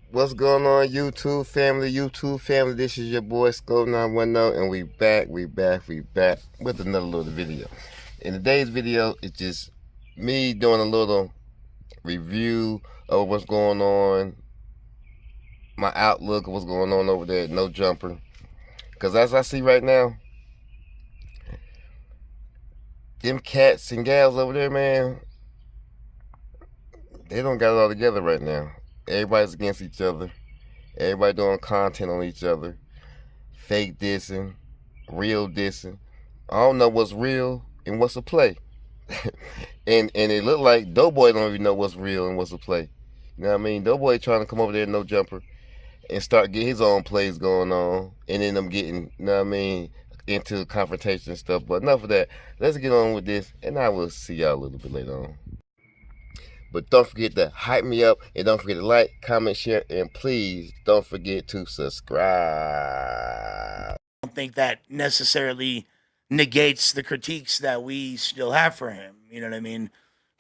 What's going on, YouTube family? YouTube family, this is your boy Scope910, and we back with another little video. In today's video, it's just me doing a little review of what's going on, my outlook of what's going on over there at No Jumper. Because as I see right now, them cats and gals over there, man, they don't got it all together right now. Everybody's against each other. Everybody doing content on each other. Fake dissing, real dissing. I don't know what's real and what's a play. and it look like Doughboy don't even know what's real and what's a play. You know what I mean? Doughboy trying to come over there No Jumper and start getting his own plays going on, and then them getting, you know what I mean, into confrontation and stuff. But enough of that. Let's get on with this, and I will see y'all a little bit later on. But don't forget to hype me up, and don't forget to like, comment, share, and please don't forget to subscribe. I don't think that necessarily negates the critiques that we still have for him. You know what I mean?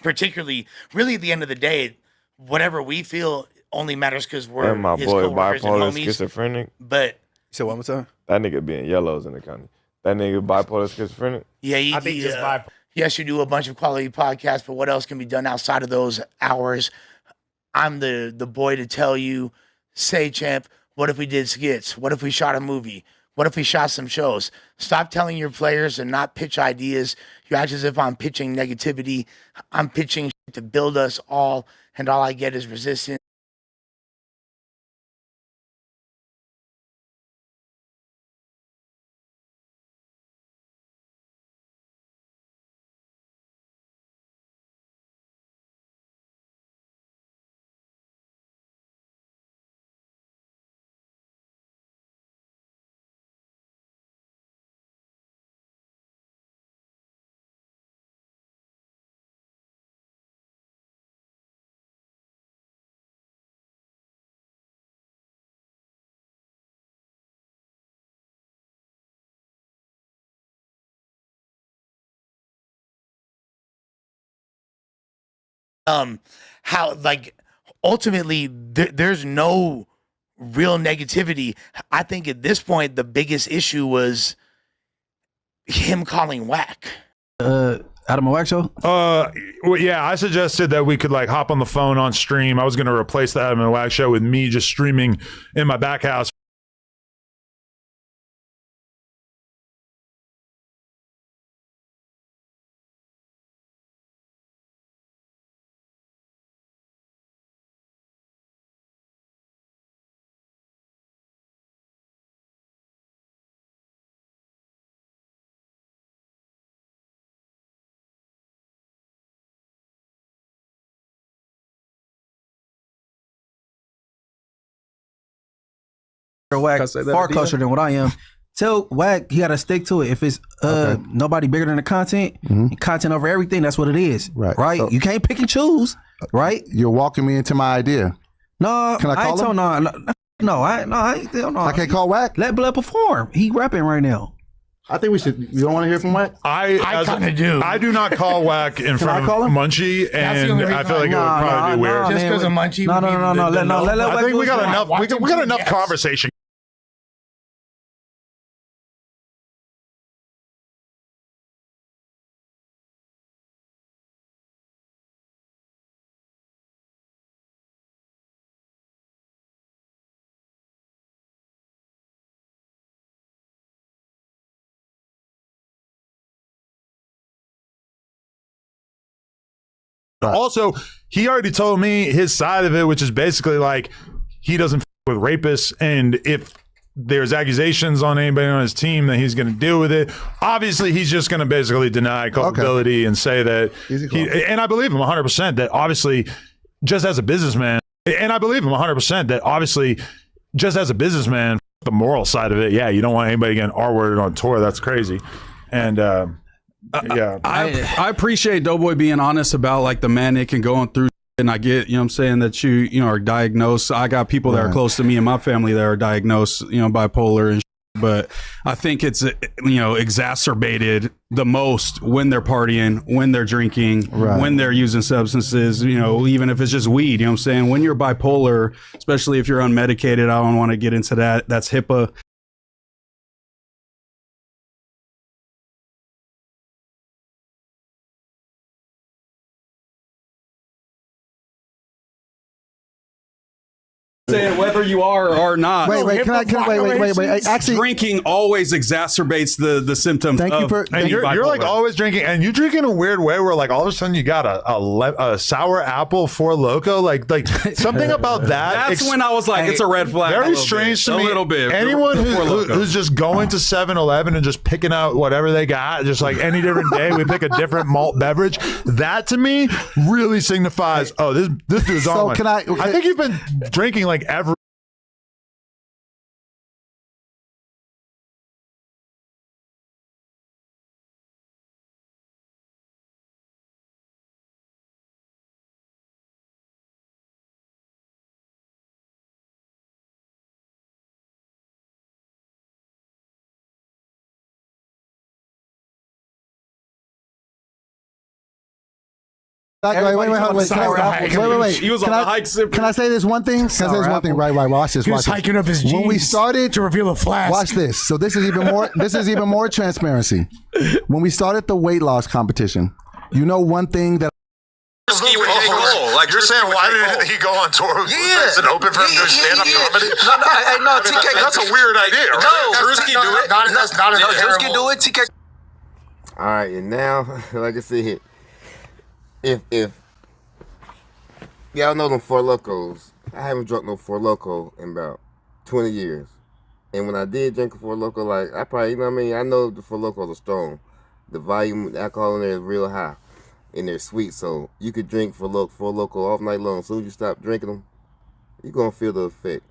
Particularly, really at the end of the day, whatever we feel only matters because we're and my his boy coworkers and bipolar homies. schizophrenic. But So one more time. That nigga being yellows in the county. That nigga bipolar schizophrenic. yeah, I think just bipolar. Yes, you do a bunch of quality podcasts, but what else can be done outside of those hours? I'm the boy to tell you, say, champ, what if we did skits? What if we shot a movie? What if we shot some shows? Stop telling your players and not pitch ideas. You act as if I'm pitching negativity. I'm pitching shit to build us all, and all I get is resistance. How, like, ultimately there's no real negativity. I think at this point the biggest issue was him calling whack. Adam and Wax Show? Well, yeah, I suggested that we could like hop on the phone on stream. I was going to replace the Adam and Wax Show with me just streaming in my back house. Wack far closer than what I am. Tell Wack he got to stick to it. If it's nobody bigger than the content, and content over everything, that's what it is. Right. So, you can't pick and choose. Right. You're walking me into my idea. No, Can I call him? I can't call Wack. Let Blood perform. He rapping right now. I think we should. You don't want to hear from Wack? I kind of do. I do not call Whack in front of call him? Munchie, and I feel like it would probably be weird. Just because of Munchie. No. Let I Wack think do we his got thing. enough. We got enough conversation. Also, he already told me his side of it, which is basically like he doesn't with rapists, and if there's accusations on anybody on his team, that he's going to deal with it. Obviously, he's just going to basically deny culpability and say that and I believe him 100% that obviously just as a businessman, and I believe him 100% that obviously just as a businessman, the moral side of it, yeah, you don't want anybody getting R-worded on tour. That's crazy. And yeah, I appreciate Doughboy being honest about like the manic and going through, and I get, you know what I'm saying, that you know, are diagnosed. I got people that are close to me and my family that are diagnosed, you know, bipolar and but I think it's exacerbated the most when they're partying, when they're drinking, when they're using substances, even if it's just weed, you know what I'm saying? When you're bipolar, especially if you're unmedicated, I don't want to get into that. That's HIPAA. Saying whether you are or not. Wait. Actually, drinking always exacerbates the symptoms. Thank you for. And you're like always drinking, and you drink in a weird way where like all of a sudden you got a sour apple Four Loko, like something about that. That's when I was like, it's a red flag. Very strange to me. A little bit. Anyone who's just going to 7-Eleven and just picking out whatever they got, just like any different day, we pick a different malt beverage. That to me really signifies, oh, this dude's on. So I think you've been drinking like every. Wait. He was on the hike. Can I say this one thing? Can I say this one thing? Right. Watch this. He was hiking up his jeans when we started to reveal a flask. Watch this. So this is even more. This is even more transparency. When we started the weight loss competition, one thing that. Like you're saying, why did he go on tour? Is it open for him to stand up comedy? No, TK. That's a weird idea. Right? No, Drewski do it. Drewski do it. TK. All right, and now, like I said, if y'all know them Four Locos, I haven't drunk no Four Loco in about 20 years. And when I did drink a Four Loco, like I probably, I know the Four Locos are strong. The volume, the alcohol in there is real high, and they're sweet. So you could drink Four Loco all night long. As soon as you stop drinking them, you're gonna feel the effect.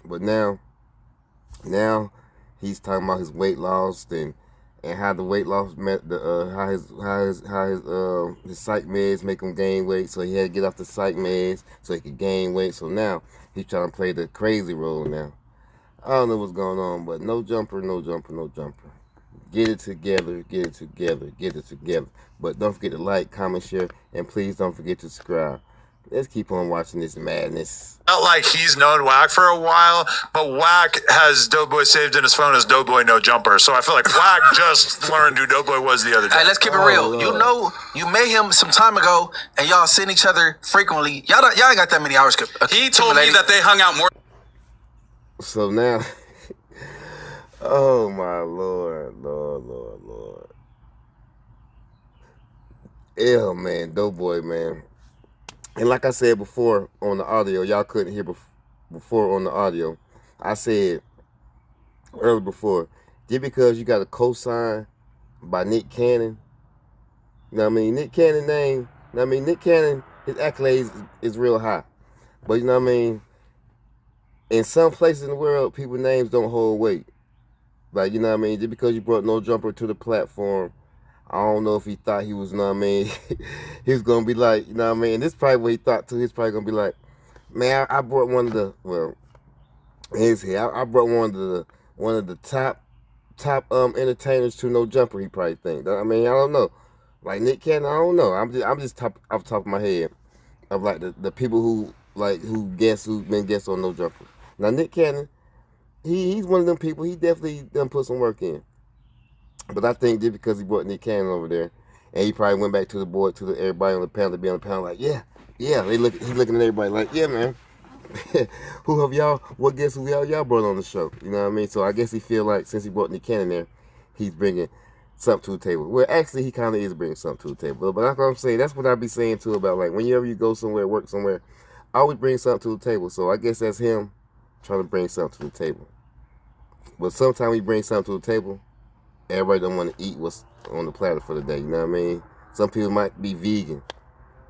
But now he's talking about his weight loss and how the weight loss meant how his psych meds make him gain weight, so he had to get off the psych meds so he could gain weight. So now he's trying to play the crazy role now. I don't know what's going on, but no jumper. Get it together. But don't forget to like, comment, share, and please don't forget to subscribe. Let's keep on watching this madness. Not like he's known Wack for a while, but Wack has Doughboy saved in his phone as Doughboy No Jumper. So I feel like Wack just learned who Doughboy was the other day. Hey, let's keep it real. Lord. You met him some time ago, and y'all seen each other frequently. Y'all ain't got that many hours. He told me that they hung out more. So now, oh my Lord. Ew, man, Doughboy, man. And like I said before on the audio, y'all couldn't hear before on the audio. I said earlier before, just because you got a cosign by Nick Cannon, Nick Cannon name, Nick Cannon, his accolades is real high. But in some places in the world, people's names don't hold weight. Like, just because you brought No Jumper to the platform, I don't know if he thought he was, he was going to be like, and this is probably what he thought too. He's probably going to be like, man, I brought one of the, I brought one of the top entertainers to No Jumper, he probably think. I don't know. Like Nick Cannon, I don't know. I'm just off the top of my head of like the people who've been guests on No Jumper. Now Nick Cannon, he's one of them people, he definitely done put some work in. But I think just because he brought Nick Cannon over there, and he probably went back to everybody on the panel to be on the panel like, yeah. He's looking at everybody like, yeah, man. What guests who y'all brought on the show? You know what I mean? So I guess he feel like since he brought Nick Cannon there, he's bringing something to the table. Well, actually, he kind of is bringing something to the table. But that's what I'm saying. That's what I be saying too about like whenever you go somewhere, work somewhere, I always bring something to the table. So I guess that's him trying to bring something to the table. But sometimes he brings something to the table, everybody don't want to eat what's on the platter for the day, you know what I mean? Some people might be vegan,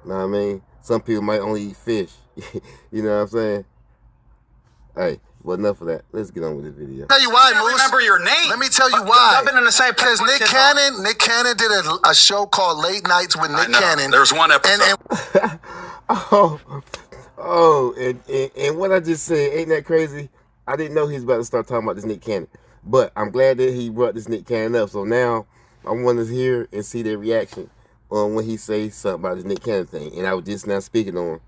you know what I mean? Some people might only eat fish, you know what I'm saying? Hey, well, enough of that. Let's get on with this video. Tell you why, I Moose. remember your name. Let me tell you why. I've been in the same place. Because Nick Cannon did a show called Late Nights with Nick Cannon. There's one episode. And what I just said, ain't that crazy? I didn't know he was about to start talking about this Nick Cannon. But I'm glad that he brought this Nick Cannon up. So now I want to hear and see their reaction on when he says something about this Nick Cannon thing. And I was just now speaking on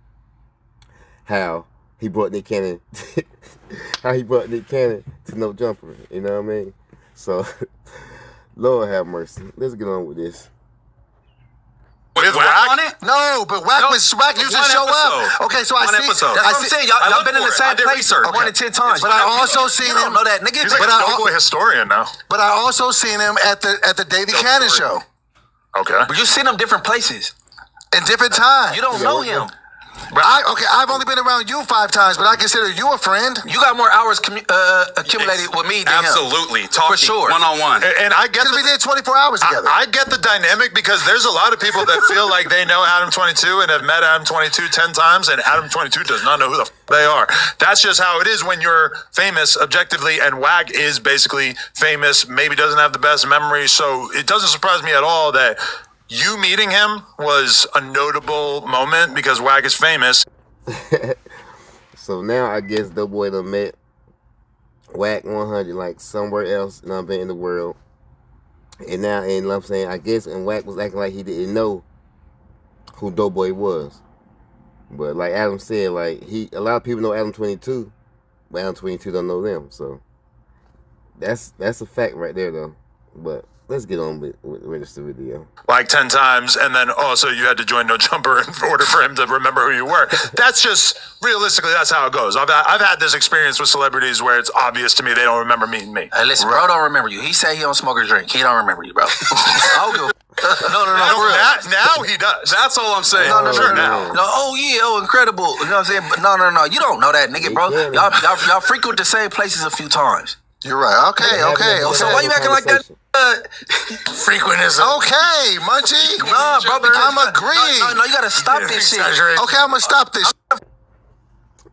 how he brought Nick Cannon to No Jumper. You know what I mean? So, Lord have mercy. Let's get on with this. With Wack on it? No, but Wack used to show up. Okay, so I see. Episode. That's what I'm saying. Y'all been in the same place more than 10 times. But I also seen him. Know that nigga. He's like a Doughboy historian now. But I also seen him at the Davy Cannon show. Okay. But you seen him different places. In different times. You don't know him. I've only been around you 5 times, but I consider you a friend. You got more hours accumulated with me than Absolutely. him. For sure. One-on-one. And I get Because we did 24 hours together. I get the dynamic because there's a lot of people that feel like they know Adam 22 and have met Adam 22 10 times, and Adam 22 does not know who the they are. That's just how it is when you're famous objectively, and Wack is basically famous, maybe doesn't have the best memory, so it doesn't surprise me at all that you meeting him was a notable moment because Wack is famous. So now I guess Doughboy done met Wack 100 like somewhere else, you know what I mean, in the world. And now, and you know what I'm saying, I guess, and Wack was acting like he didn't know who Doughboy was. But like Adam said, like a lot of people know Adam 22, but Adam 22 don't know them. So that's a fact right there, though. But let's get on with the rest of the video. Like 10 times, and then also you had to join No Jumper in order for him to remember who you were. That's just, realistically, that's how it goes. I've had this experience with celebrities where it's obvious to me they don't remember meeting me. Hey, listen, bro don't remember you. He say he don't smoke or drink. He don't remember you, bro. No, Now he does. That's all I'm saying. No, Sure, now. Incredible. You know what I'm saying? But no. You don't know that, nigga, bro. Y'all frequent the same places a few times. You're right. Okay. So why you acting like that? Frequent is Okay, Munchie. Nah, bro. I'm agreeing. No, you gotta stop this shit. Okay, I'm gonna stop this.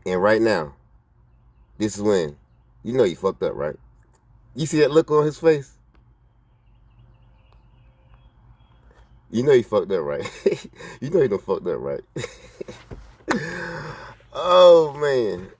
And right now, this is when you know you fucked up, right? You see that look on his face? You know you fucked up, right? You know you done fucked up, right? Oh, man.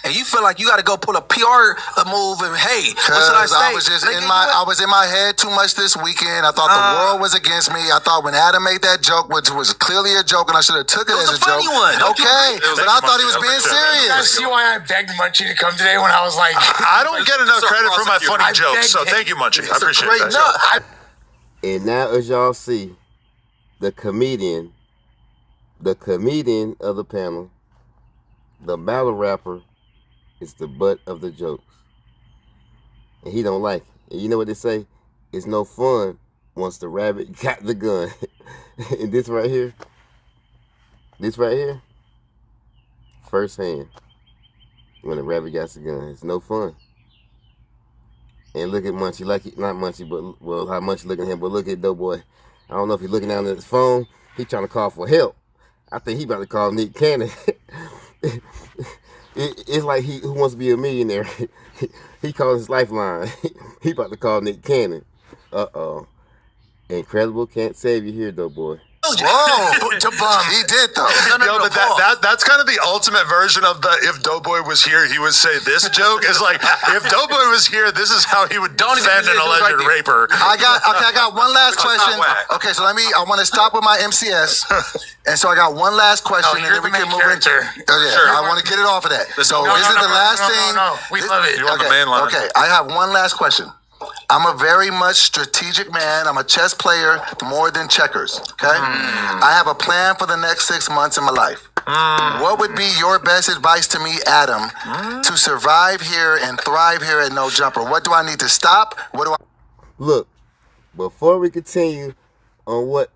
And you feel like you got to go pull a PR move and hey, what should I say? I was just I was in my head too much this weekend. I thought the world was against me. I thought when Adam made that joke, which was clearly a joke, and I should have took it as a funny joke. One. Okay, but I thought he was being serious. See why I begged Munchie to come today when I was like, I don't get enough credit for my funny jokes, so thank you, Munchie. I appreciate that. And now, as y'all see, the comedian of the panel, the battle rapper, is the butt of the jokes. And he don't like it. And you know what they say? It's no fun once the rabbit got the gun. And this right here, firsthand, when the rabbit got the gun, it's no fun. And look at Munchie, not Munchie, but well, how Munchie looking at him, but look at Doughboy. I don't know if he's looking down at his phone. He trying to call for help. I think he about to call Nick Cannon. It's like who wants to be a millionaire. He calls his lifeline. He about to call Nick Cannon. Incredible can't save you here, Doughboy. Whoa, he did though. But that's kind of the ultimate version of the if Doughboy was here, he would say this joke. Is like if Doughboy was here, this is how he would defend an alleged raper. I got one last question. Okay, so I want to stop with my MCS, and so I got one last question, and then we can move into. Sure. I want to get it off of that. So is it the last thing? No, we love it. You want the main line? Okay, I have one last question. I'm a very much strategic man. I'm a chess player more than checkers. Okay? I have a plan for the next 6 months in my life. What would be your best advice to me, Adam, to survive here and thrive here at No Jumper? What do I need to stop? Look, before we continue on what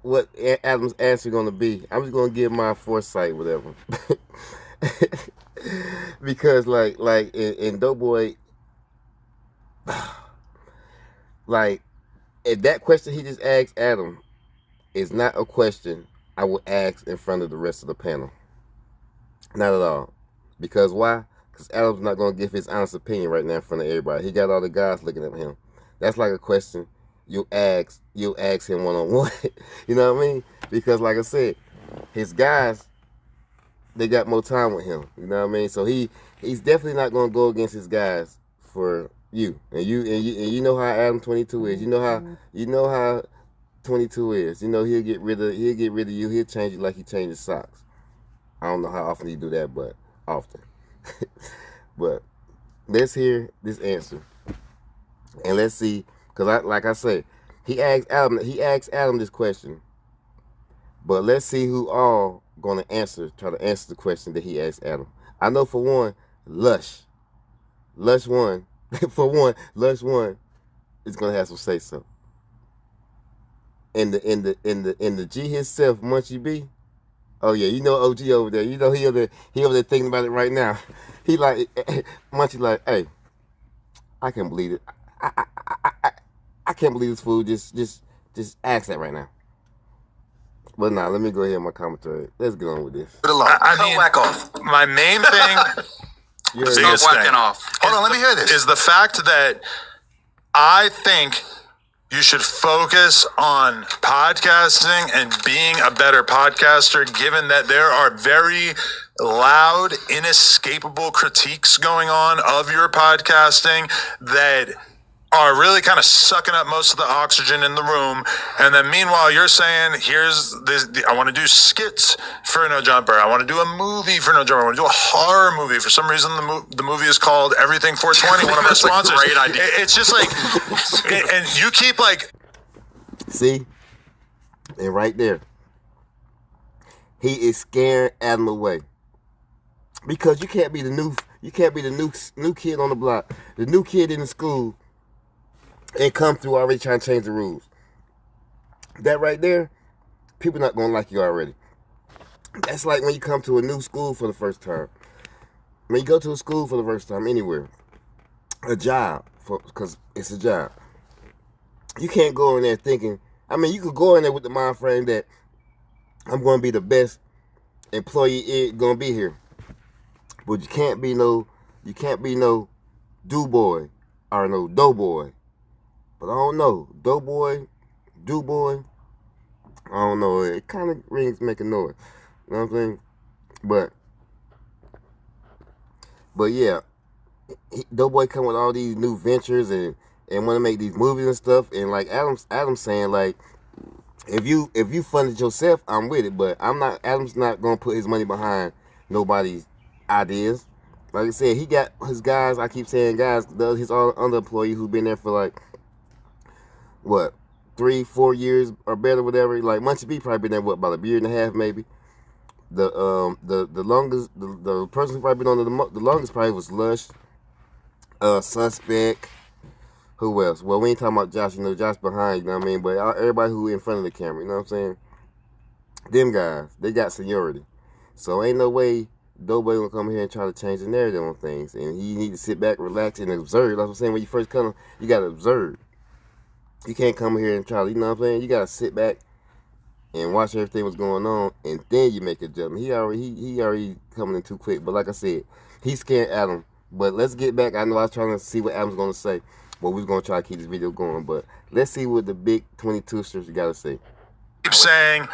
Adam's answer going to be, I'm just going to give my foresight, whatever. Because like in Doughboy, like, if that question he just asked Adam is not a question I would ask in front of the rest of the panel. Not at all. Because why? Because Adam's not going to give his honest opinion right now in front of everybody. He got all the guys looking at him. That's like a question you'll ask him one-on-one. You know what I mean? Because like I said, his guys, they got more time with him. You know what I mean? So he's definitely not going to go against his guys for you know how Adam 22 is. You know how 22 is. You know he'll get rid of you. He'll change you like he changes socks. I don't know how often he do that, but often. But let's hear this answer, and let's see. Cause like I say, he asked Adam this question, but let's see who all gonna try to answer the question that he asked Adam. I know for one, Lush one. For one, Lush one is gonna have some say so. In the G himself, Munchie B. Oh yeah, you know OG over there. You know he over there thinking about it right now. He like Munchie like, hey, I can't believe it. I can't believe this fool just asked that right now. But nah, let me go ahead with my commentary. Let's get on with this. I mean, whack off. My main thing, the biggest thing, Hold on, let me hear this. is the fact that I think you should focus on podcasting and being a better podcaster, given that there are very loud, inescapable critiques going on of your podcasting that are really kind of sucking up most of the oxygen in the room. And then meanwhile, you're saying, here's this, I want to do skits for No Jumper. I want to do a movie for No Jumper. I want to do a horror movie. For some reason, the movie is called Everything 420, one of our sponsors. Great idea. It's just like, and you keep like... See? And right there, he is scaring Adam away. Because you can't be the new kid on the block, the new kid in the school, and come through already trying to change the rules. That right there, people not gonna like you already. That's like when you come to a new school for the first time. When you go to a school for the first time anywhere, a job, because it's a job. You can't go in there thinking, I mean, you could go in there with the mind frame that I'm going to be the best employee going to be here. But you can't be no do-boy or no doughboy. But I don't know, doughboy, do-boy, I don't know. It kind of rings making noise. You know what I'm saying? But yeah, doughboy come with all these new ventures and want to make these movies and stuff. And like Adam's saying, like, if you fund it yourself, I'm with it. But Adam's not gonna put his money behind nobody's ideas. Like I said, he got his guys. I keep saying guys. His other employee who's been there for like what 3-4 years or better, whatever. Like Munchie B probably been there about a year and a half, maybe. The longest, the person who probably been on the longest probably was Lush, Suspect. Who else? Well, we ain't talking about Josh. You know, Josh behind. You know what I mean? But everybody who in front of the camera. You know what I'm saying? Them guys, they got seniority. So ain't no way nobody gonna come here and try to change the narrative on things. And you need to sit back, relax, and observe. That's what I'm saying. When you first come, you gotta observe. You can't come here and try to, you know what I'm saying? You gotta sit back and watch everything what's going on, and then you make a judgment. He already coming in too quick. But like I said, he's scared Adam. But let's get back. I know I was trying to see what Adam's gonna say. But we're gonna try to keep this video going. But let's see what the big 22sters gotta say. Keep saying,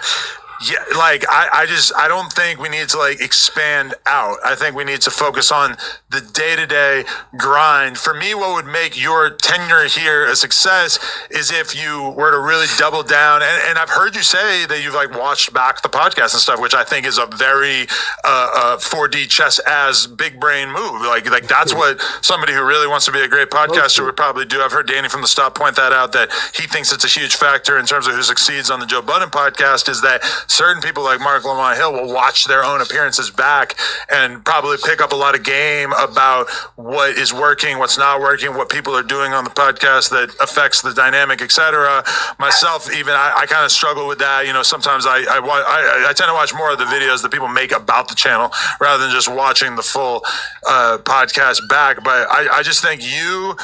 yeah, like I don't think we need to like expand out. I think we need to focus on the day-to-day grind. For me, what would make your tenure here a success is if you were to really double down. And I've heard you say that you've like watched back the podcast and stuff, which I think is a very 4D chess as big brain move. Like that's what somebody who really wants to be a great podcaster would probably do. I've heard Danny from the Stop point that out, that he thinks it's a huge factor in terms of who succeeds on the Joe Budden podcast, is that certain people like Mark Lamont Hill will watch their own appearances back and probably pick up a lot of game about what is working, what's not working, what people are doing on the podcast that affects the dynamic, etc. Myself, even I kind of struggle with that. You know, sometimes I tend to watch more of the videos that people make about the channel rather than just watching the full podcast back. But I just think you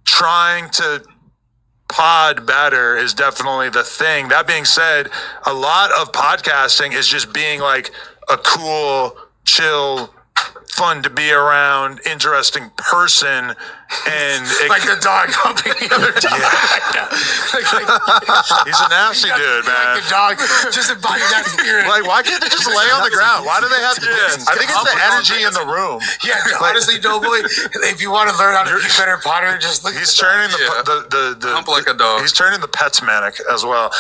trying to pod better is definitely the thing. That being said, a lot of podcasting is just being like a cool, chill fun to be around, interesting person, and Like the dog humping the other dog. he's a nasty dude, man. Like the dog just embodies that spirit. Like, why can't they just lay on the ground? Why do they have to? I think it's the energy in the room. Yeah, honestly, Doughboy, if you want to learn how to be better Potter, just look. He's turning the hump like a dog. He's turning the pets manic as well.